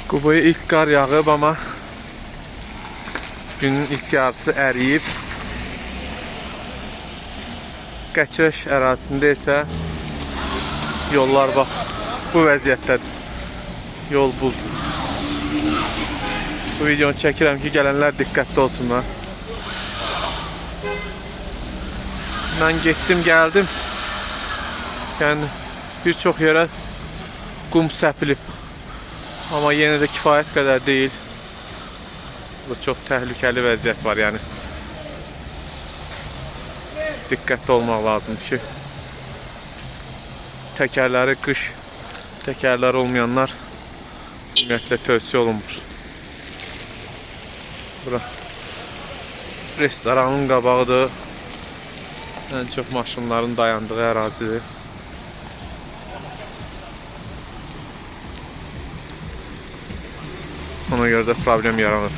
Qubaya ilk qar yağıb, amma günün ilk yarısı əriyib. Qəçrəş ərazisində isə yollar bax bu vəziyyətdədir. Yol buzdur. Bu videonu çəkirəm ki, gələnlər diqqətli olsunlar. Mən getdim, gəldim. Yəni bir çox yerə qum səpilib. Amma yenə də kifayət qədər deyil. Bu çox təhlükəli vəziyyət var, yəni. Diqqətli olmaq lazımdır ki, təkərləri qış, təkərləri olmayanlar ümumiyyətlə tövsiyə olunmur. Bura restoranın qabağıdır. Ən çox maşınların dayandığı ərazidir. Ona görə də problem yaranır.